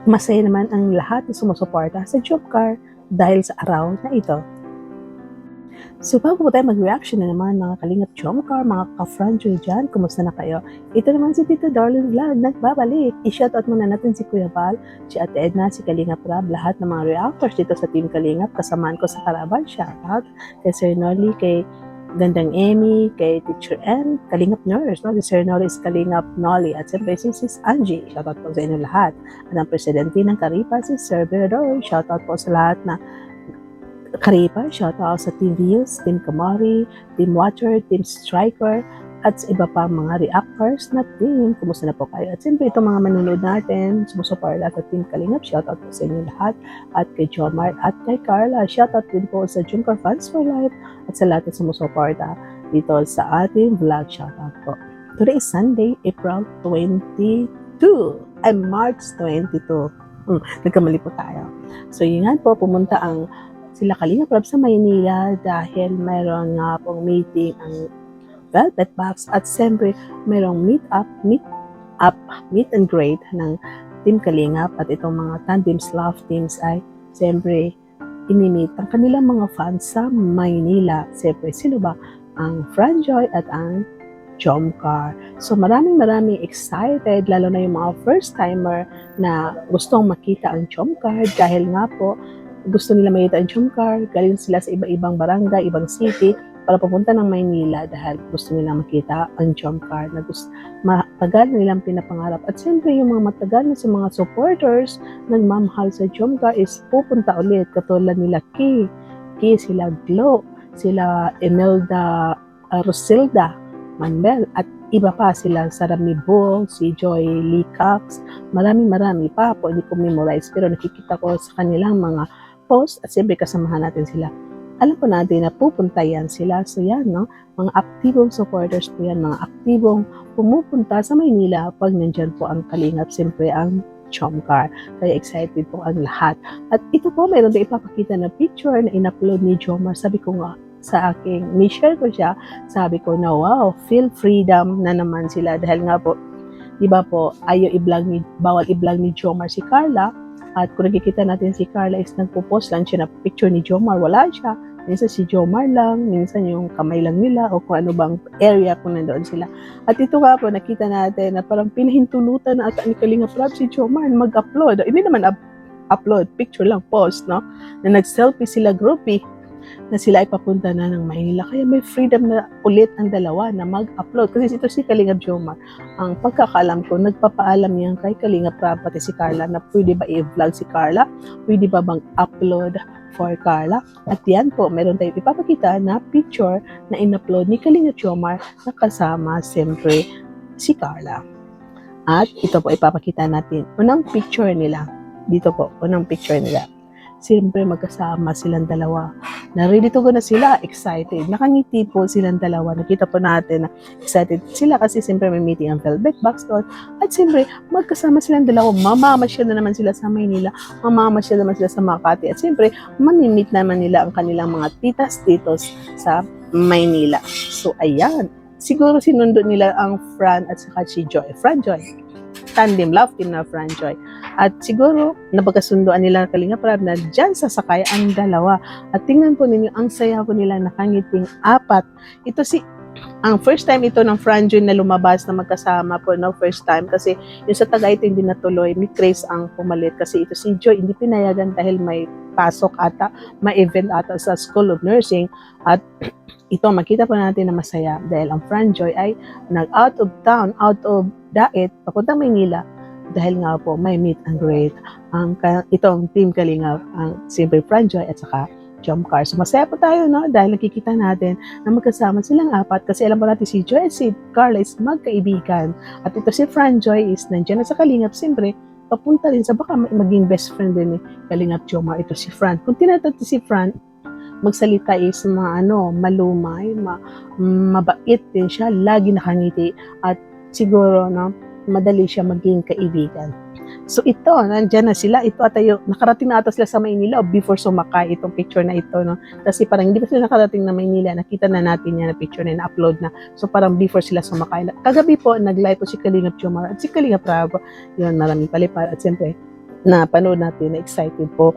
masaya naman ang lahat na sumusuporta sa Jomcar dahil sa araw na ito. So bago po tayo mag-reaction na naman mga kalingap Jomcar, mga ka-franjo dyan, kumusta na kayo? Ito naman si Tita Darlene Vlog, nagbabalik. I-shoutout muna natin si Kuya Val, si Ate Edna, si Kalingap Rab, lahat ng mga reactors dito sa Team Kalingap, kasamaan ko sa Karaban, shoutout kay Sir Nolly, kay Gandang Emmy, kay Teacher N, Kalingap Nurse, no? Si Sir Nolly is Kalingap Nolly, at siyempre si Sis Angie, shoutout po sa inyo lahat. At ang presidente ng Karipa, si Sir Berador, shoutout po sa lahat na Karipa, shoutout sa Team Views, Team Kamari, Team Watcher, Team Striker, at sa iba pa mga reactors na team. Kumusta na po kayo? At siyempre itong mga manunood natin, sumusuporta sa Team Kalingap, shoutout po sa inyo lahat. At kay Jomar at kay Carla, shoutout din po sa Jomcar Fans for Life at sa lahat na sumusuporta dito sa ating vlog. Shoutout po. Today is Sunday, April 22. Ay, March 22. Nagkamali po tayo. So yun nga po, pumunta ang sila Kalingap Rab sa Maynila dahil mayroon nga pong meeting ang Velvet Box at siyempre mayroong meet and greet ng Team Kalingap at itong mga tandems, love teams ay siyempre inimit ang kanilang mga fans sa Maynila. Siyempre sino ba? Ang Franjoy at ang Jomcar. So maraming excited, lalo na yung mga first timer na gustong makita ang Jomcar dahil nga po gusto nila makita ang Jomcar, galing sila sa iba-ibang barangay, ibang city, para papunta ng Maynila dahil gusto nila makita ang Jomcar na matagal na nilang pinapangarap. At siyempre yung mga matagal na sa mga supporters nagmamahal sa Jomcar is pupunta ulit, katulad nila Key, sila Glo, sila Imelda, Rosilda, Manuel, at iba pa sila Sarami Bull, si Joy Lee Cox, marami pa po, hindi ko memorize, pero nakikita ko sa kanilang mga post at siyempre kasamahan natin sila. Alam po natin na pupunta yan sila. So yan, no? Mga aktibong supporters po yan, mga aktibong pumupunta sa Maynila pag nandyan po ang Kalingap, siyempre ang Jomcar. Kaya excited po ang lahat. At ito po, mayroon din ipapakita na picture na in-upload ni Jomar. Sabi ko nga sa aking, ni-share ko siya, sabi ko na wow, feel freedom na naman sila. Dahil nga po, di ba po, bawal i-vlog ni Jomar si Carla. At kung nakikita natin si Carla is nagpo-post lang siya na picture ni Jomar, wala siya. Minsan si Jomar lang, minsan yung kamay lang nila o kung ano bang area kung nandoon sila. At ito nga po, nakita natin na parang pinahintulutan na ata ni Kalingap Rab si Jomar mag-upload. Hindi naman upload, picture lang, post, no? Na nag-selfie sila groupie na sila ay papunta na ng Maynila. Kaya may freedom na ulit ang dalawa na mag-upload. Kasi ito si Kalingap Jomar, ang pagkakaalam ko, nagpapaalam yan kay Kalingap Rab pati si Carla na pwede ba i-vlog si Carla? Pwede ba bang upload for Carla? At yan po, meron tayong ipapakita na picture na in-upload ni Kalingap Jomar na kasama siyempre si Carla. At ito po ipapakita natin. Unang picture nila. Dito po, unang picture nila. Siyempre magkasama silang dalawa. Na-ready to go na sila, excited. Nakangiti po silang dalawa. Nakita po natin na excited sila kasi siyempre may meeting ang Velvet Box doon. At siyempre magkasama silang dalawa. Mamamasyal na naman sila sa Maynila. Mamamasyal naman sila sa Makati. At siyempre manimit naman nila ang kanilang mga titas-titos sa Maynila. So ayan. Siguro sinundo nila ang Fran at saka si Joy. Franjoy. Tandem, love team na Franjoy. At siguro, napagkasunduan nila Kalingap Rab na dyan sasakay ang dalawa. At tingnan po ninyo, ang saya po nila nakangiting apat. Ito ang first time ito ng Franjoy na lumabas na magkasama po, no? First time. Kasi yung sa Tagaytay hindi natuloy, ni Grace ang pumalit. Kasi ito si Joy, hindi pinayagan dahil may pasok ata, may event ata sa School of Nursing. At ito, makita po natin na masaya dahil ang Franjoy ay nag-out of town, out of Daet, papuntang Maynila dahil nga po may meet and greet itong Team Kalingap, ang siyempre Franjoy at saka Jomcar. So masaya po tayo, no? Dahil nakikita natin na magkasama silang apat kasi alam po natin si Joy at si Carla is magkaibigan. At ito si Franjoy is nandiyan na sa Kalingap, siyempre papunta rin sa baka maging best friend din ni Kalingap Jomar. Ito si Fran. Kung tinatanong si Fran, magsalita is malumay, mabait din siya, lagi nakangiti at siguro, no, madali siya maging kaibigan. So ito, nandyan na sila. Ito ata yung, nakarating na ata sila sa Maynila before sumakay itong picture na ito, no? Kasi parang hindi pa sila nakarating na Maynila. Nakita na natin yan na picture na na-upload na. So parang before sila sumakay. Kagabi po, nag-live po si Kalingap Jomar at si Kalingap Rab. Yun, maraming palipad. At siyempre, na panood natin na excited po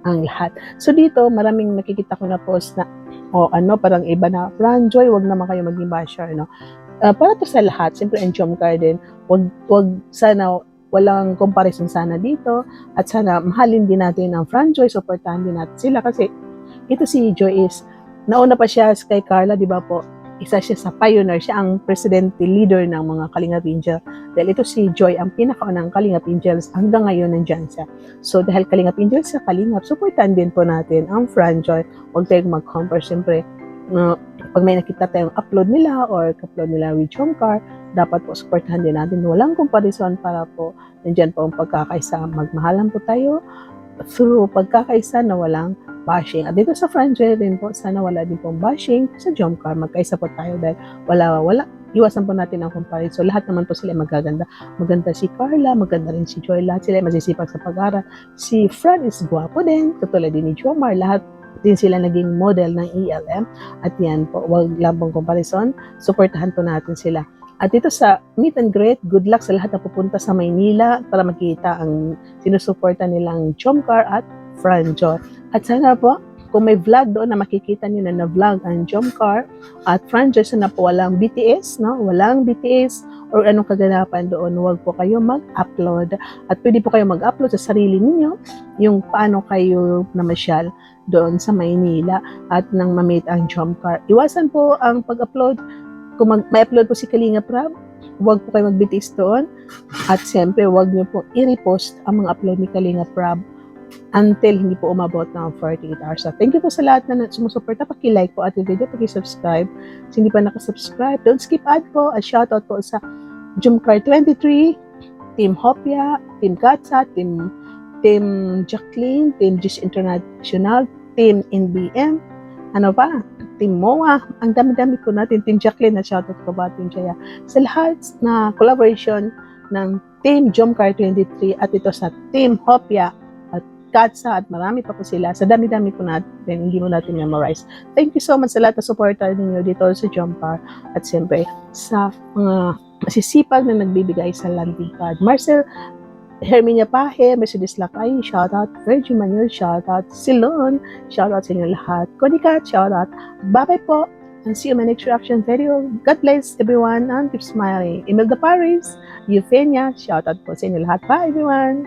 ang lahat. So dito, maraming nakikita ko na post na parang iba na, Franjoy, wag naman kayo maging basher, no? Para to sa lahat, siyempre ang Jom Garden, wag sana walang comparison sana dito at sana mahalin din natin ang Franjoy, supportahan din natin sila kasi ito si Joy is nauna pa siya kay Carla, di ba po? Isa siya sa pioneer, siya ang presidente leader ng mga Kalingap Angel. Dahil ito si Joy, ang pinakaunang Kalingap Angels, hanggang ngayon nandyan siya. So dahil Kalingap Angels sa Kalingap, supportan din po natin ang Franjoy. Huwag tayong mag-compare, siyempre, pag may nakita tayong upload nila or upload nila with Jomcar, dapat po supportahan din natin. Walang comparison para po nandyan po ang pagkakaisa. Magmahalan po tayo through pagkakaisa na walang bashing. At dito sa Franjoy din po, sana wala din pong bashing sa Jomcar. Magkaisa po tayo dahil wala. Iwasan po natin ang comparison. Lahat naman po sila magaganda. Maganda si Carla, maganda rin si Joy. Lahat sila masisipag sa pag-aaral. Si Fran is guwapo din, katulad din ni Jomar. Lahat din sila naging model ng ELM. At yan po, wag lang pong comparison. Supportahan po natin sila. At dito sa meet and greet, good luck sa lahat na pupunta sa Maynila para makita ang sinusuporta nilang Jomcar at Franjoy. At sana po, kung may vlog doon na makikita niyo na vlog ang Jomcar at Franjoy, sana po walang BTS, no? Walang BTS or anong kaganapan doon, huwag po kayo mag-upload. At pwede po kayo mag-upload sa sarili niyo yung paano kayo namasyal doon sa Maynila at nang ma-meet ang Jomcar. Iwasan po ang pag-upload. Kung may upload po si Kalingap Rab, huwag po kayo mag-BTS doon. At siyempre, huwag niyo po i-repost ang mga upload ni Kalingap Rab until hindi po umabot ng 48 hours. So, thank you po sa lahat na sumusuporta. Paki-like po ating video, paki-subscribe. Kung hindi pa nakasubscribe, don't skip ad po. At shoutout po sa Jomcar 23, Team Hopia, Team Katsa, Team Jacqueline, Team Just International, Team NBM, Team MOA. Ang dami-dami ko natin. Team Jacqueline, na shoutout ko ba, Team Jaya. Sa lahat na collaboration ng Team Jomcar 23 at ito sa Team Hopia, Katsa at marami pa po sila. Sa dami-dami po natin, hindi mo natin memorize. Thank you so much sa lahat na supporter ninyo dito sa Jomcar at siyempre sa mga masisipag na nagbibigay sa landing pad. Marcel Herminia Pahe, Mercedes Lakay, shoutout. Virgin Manuel, shoutout. Silon, shoutout sa inyo lahat. Kodikat, shoutout. Bye-bye po. And see you in my next reaction video. God bless everyone and keep smiling. Imelda Paris, Euphenia, shoutout po sa inyo lahat. Bye everyone.